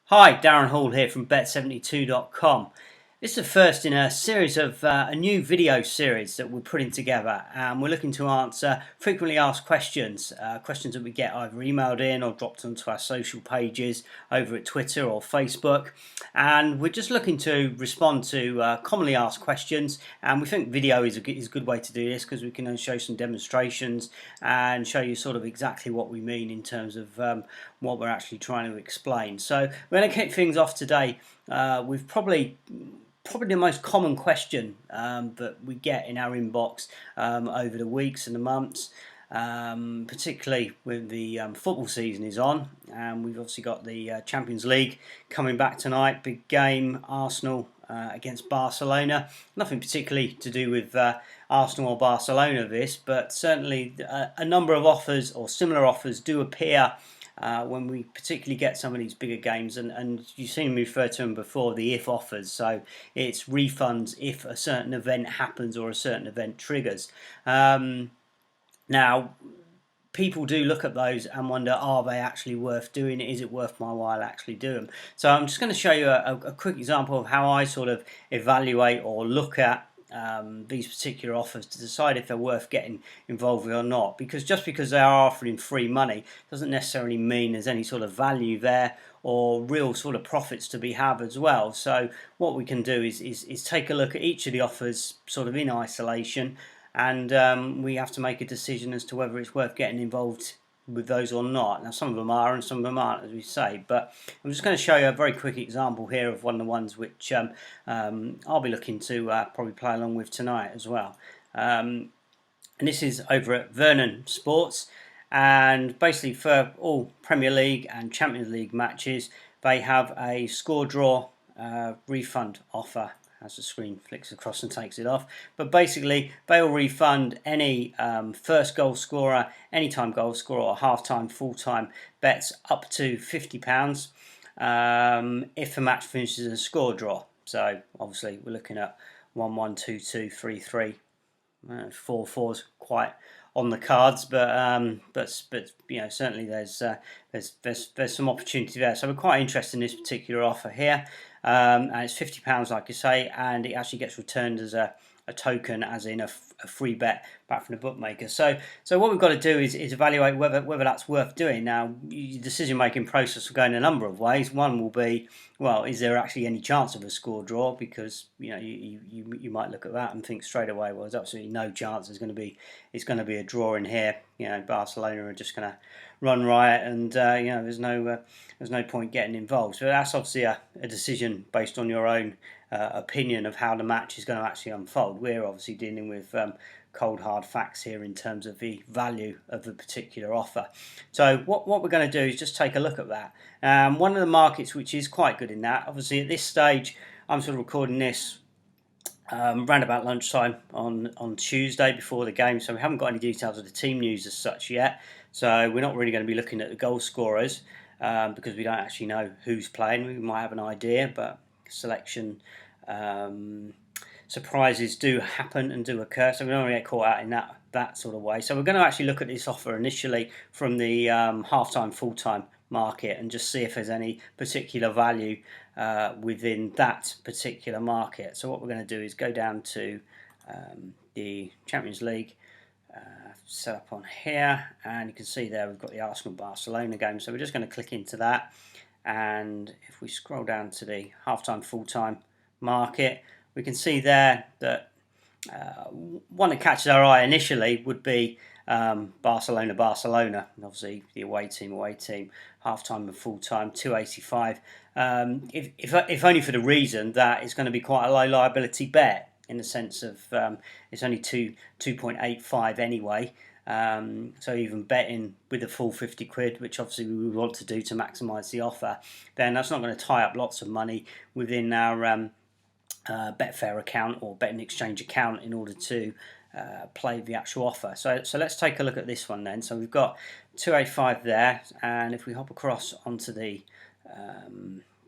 Hi, Darren Hall here from bet72.com. This is the first in a series of a new video series that we're putting together, and we're looking to answer frequently asked questions, questions that we get either emailed in or dropped onto our social pages over at Twitter or Facebook. And we're just looking to respond to commonly asked questions, and we think video is a good way to do this because we can show some demonstrations and show you sort of exactly what we mean in terms of what we're actually trying to explain. So we're going to kick things off today with probably the most common question that we get in our inbox over the weeks and the months, particularly when the football season is on, and we've obviously got the Champions League coming back tonight. Big game, Arsenal against Barcelona. Nothing particularly to do with Arsenal or Barcelona this, but certainly a number of offers or similar offers do appear when we particularly get some of these bigger games, and you've seen me refer to them before, the if offers. So it's refunds if a certain event happens or a certain event triggers. Now, people do look at those and wonder, are they actually worth doing? Is it worth my while actually do them? So I'm just going to show you a quick example of how I sort of evaluate or look at these particular offers to decide if they're worth getting involved with or not, because just because they are offering free money doesn't necessarily mean there's any sort of value there or real sort of profits to be had as well. So what we can do is take a look at each of the offers sort of in isolation, and we have to make a decision as to whether it's worth getting involved with those or not. Now, some of them are and some of them aren't, as we say, but I'm just going to show you a very quick example here of one of the ones which I'll be looking to probably play along with tonight as well. And this is over at Vernon Sports, and basically for all Premier League and Champions League matches they have a score draw refund offer as the screen flicks across and takes it off. But basically, they'll refund any first goal scorer, anytime goal scorer, or half-time, full-time bets up to £50 if the match finishes in a score draw. So obviously, we're looking at 1-1, 2-2, 3-3, 4-4's quite on the cards, but you know, certainly there's some opportunity there. So we're quite interested in this particular offer here, and it's £50, like I say, and it actually gets returned as a token, as in a free bet back from the bookmaker. So what we've got to do is evaluate whether that's worth doing. Now, your decision making process will go in a number of ways. One will be, well, is there actually any chance of a score draw? Because you know you might look at that and think straight away, well, there's absolutely no chance it's going to be a draw in here. You know, Barcelona are just going to run riot, and you know, there's no point getting involved. So that's obviously a decision based on your own opinion of how the match is going to actually unfold. We're obviously dealing with cold hard facts here in terms of the value of the particular offer. So what we're going to do is just take a look at that. One of the markets which is quite good in that, obviously at this stage, I'm sort of recording this round about lunchtime on Tuesday before the game, so we haven't got any details of the team news as such yet. So we're not really going to be looking at the goal scorers because we don't actually know who's playing. We might have an idea, but selection surprises do happen and do occur, so we don't really get caught out in that sort of way. So we're going to actually look at this offer initially from the half-time, full-time market and just see if there's any particular value within that particular market. So what we're going to do is go down to the Champions League, set up on here, and you can see there we've got the Arsenal-Barcelona game. So we're just going to click into that, and if we scroll down to the half-time, full-time market, we can see there that one that catches our eye initially would be Barcelona, and obviously the away team, half-time and full-time, 285. If only for the reason that it's going to be quite a low liability bet, in the sense of it's only 2.85 anyway. So even betting with the full 50 quid, which obviously we would want to do to maximise the offer, then that's not going to tie up lots of money within our Betfair account or betting exchange account in order to play the actual offer. So let's take a look at this one then. So we've got 285 there, and if we hop across onto the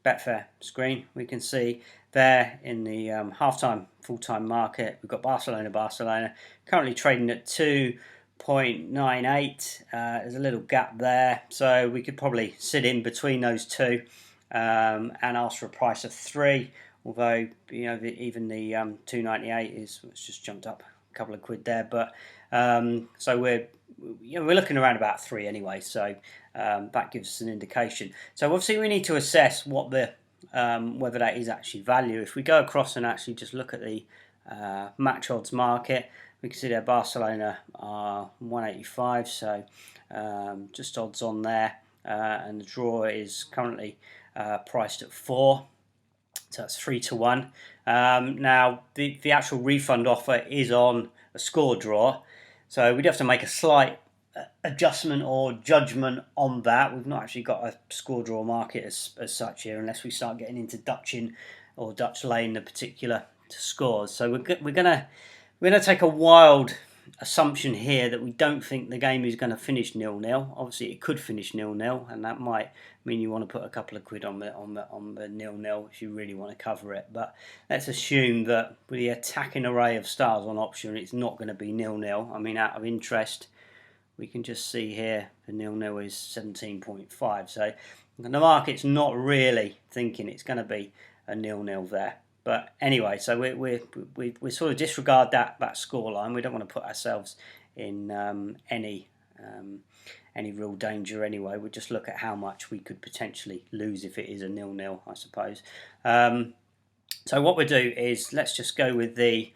Betfair screen, we can see there in the half-time, full-time market, we've got Barcelona currently trading at 2.98. There's a little gap there, so we could probably sit in between those two and asked for a price of 3. Although even the 298 is, it's just jumped up a couple of quid there, but so we're looking around about 3 anyway. So that gives us an indication. So obviously we need to assess what the whether that is actually value. If we go across and actually just look at the match odds market, we can see there Barcelona are 185, so just odds on there, and the draw is currently priced at 4, so that's 3 to 1. Now the actual refund offer is on a score draw, so we'd have to make a slight adjustment or judgment on that. We've not actually got a score draw market as such here, unless we start getting into Dutching or Dutch laying the particular scores. So we're gonna take a wild assumption here that we don't think the game is going to finish 0-0. Obviously, it could finish 0-0, and that might mean you want to put a couple of quid on the 0-0 if you really want to cover it. But let's assume that with the attacking array of stars on option, it's not going to be 0-0. I mean, out of interest, we can just see here the 0-0 is 17.5. So the market's not really thinking it's going to be a 0-0 there. But anyway, so we sort of disregard that score line. We don't want to put ourselves in any real danger anyway. We just look at how much we could potentially lose if it is a 0-0, I suppose. So what we do is let's just go with the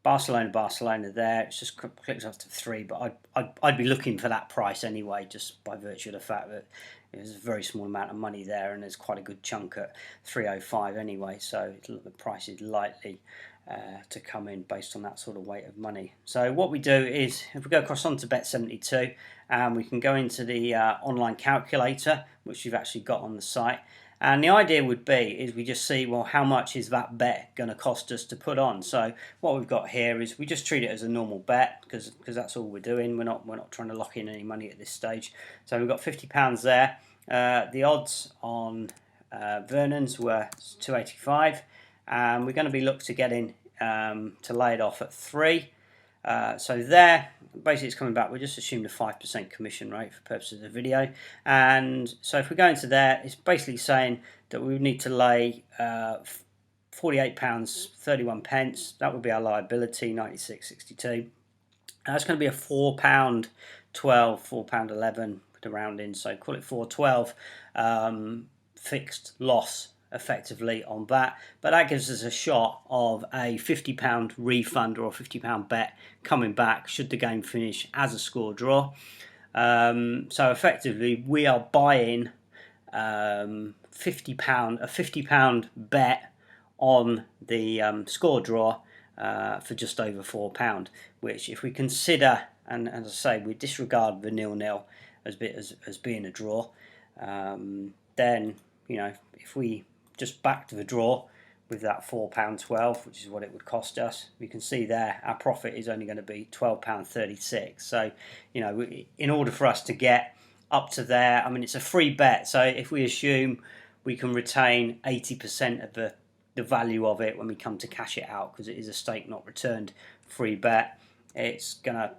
Barcelona there. It's just clicks off to 3, but I'd be looking for that price anyway, just by virtue of the fact that there's a very small amount of money there, and there's quite a good chunk at 305 anyway. So the price is likely to come in based on that sort of weight of money. So what we do is, if we go across onto Bet72, we can go into the online calculator, which you've actually got on the site. And the idea would be is we just see, well, how much is that bet going to cost us to put on? So what we've got here is we just treat it as a normal bet because that's all we're doing. We're not trying to lock in any money at this stage. So we've got £50 there. The odds on Vernon's were 285, and we're going to be looked to getting to lay it off at 3. So there, basically it's coming back. We just assumed a 5% commission rate for purposes of the video. And so if we go into there, it's basically saying that we would need to lay £48.31. That would be our liability, 96.62. That's going to be a £4.12, £4.11 to round in, so call it 412 fixed loss effectively on that, but that gives us a shot of a £50 refund or a £50 bet coming back should the game finish as a score draw. So effectively we are buying £50, a £50 bet on the score draw for just over £4, which if we consider, and as I say, we disregard the 0-0 as being a draw, then if we just back to the draw with that £4.12, which is what it would cost us, we can see there our profit is only going to be £12.36. So in order for us to get up to there, I mean, it's a free bet, so if we assume we can retain 80% of the value of it when we come to cash it out, because it is a stake not returned free bet, it's going to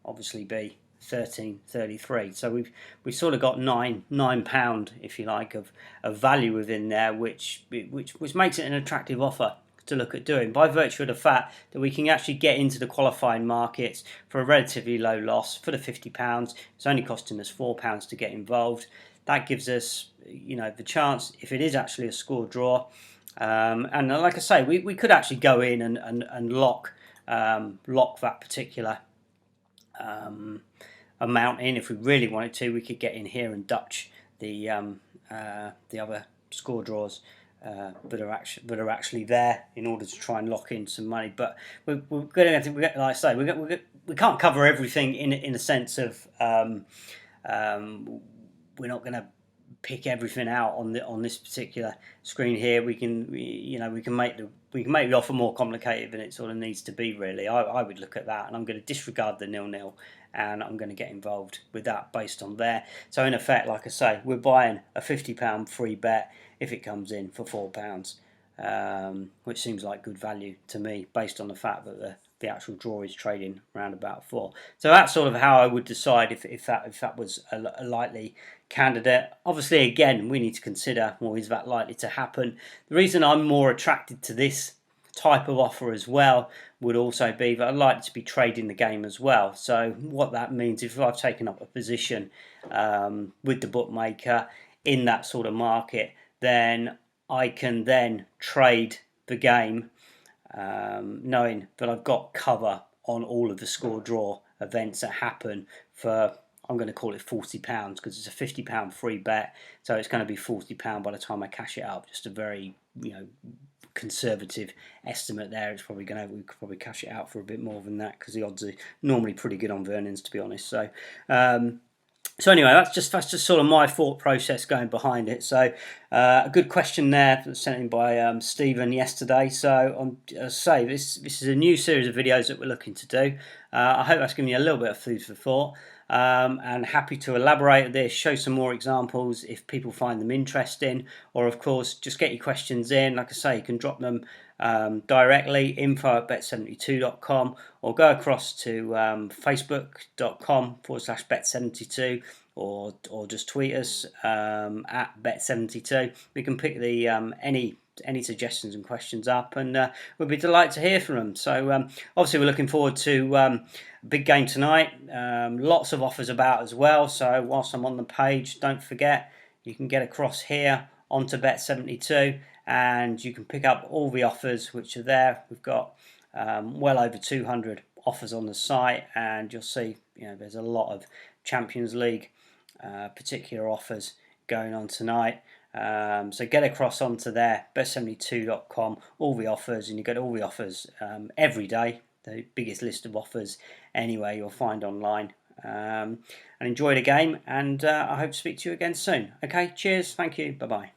obviously be 13.33. So we've sort of got £9, if you like, of value within there, which makes it an attractive offer to look at doing, by virtue of the fact that we can actually get into the qualifying markets for a relatively low loss for the £50. It's only costing us £4 to get involved. That gives us the chance, if it is actually a score draw, and like I say, we could actually go in and lock that particular amount in. If we really wanted to, we could get in here and Dutch the other score draws that are actually there in order to try and lock in some money. But we're going to, like I say, we can't cover everything in a sense of we're not going to pick everything out on this particular screen here. We can make the offer more complicated than it sort of needs to be, really. I would look at that, and I'm going to disregard the 0-0, and I'm going to get involved with that based on there. So in effect, like I say, we're buying a £50 free bet if it comes in for £4, which seems like good value to me based on the fact that the actual draw is trading around about 4. So that's sort of how I would decide if that was a likely candidate. Obviously, again, we need to consider, well, is that likely to happen? The reason I'm more attracted to this type of offer as well would also be that I'd like to be trading the game as well. So what that means, if I've taken up a position with the bookmaker in that sort of market, then I can then trade the game knowing that I've got cover on all of the score draw events that happen for, I'm going to call it £40 because it's a £50 free bet, so it's going to be £40 by the time I cash it up. Just a very, conservative estimate there. It's probably we could probably cash it out for a bit more than that because the odds are normally pretty good on Vernon's, to be honest. So anyway, that's just sort of my thought process going behind it. So a good question there that was sent in by Stephen yesterday. So as I say, this is a new series of videos that we're looking to do. I hope that's given you a little bit of food for thought. And happy to elaborate on this, show some more examples if people find them interesting, or of course just get your questions in. Like I say, you can drop them directly, info@bet72.com, or go across to facebook.com/bet72, or just tweet us at bet72. We can pick the any suggestions and questions up, and we'll be delighted to hear from them. So obviously we're looking forward to a big game tonight. Lots of offers about as well, so whilst I'm on the page, don't forget you can get across here onto Bet72 and you can pick up all the offers which are there. We've got well over 200 offers on the site, and you'll see there's a lot of Champions League particular offers going on tonight. So get across onto there, bet72.com, all the offers, and you get all the offers every day, the biggest list of offers anyway you'll find online. And enjoy the game, and I hope to speak to you again soon. Okay, cheers, thank you, bye-bye.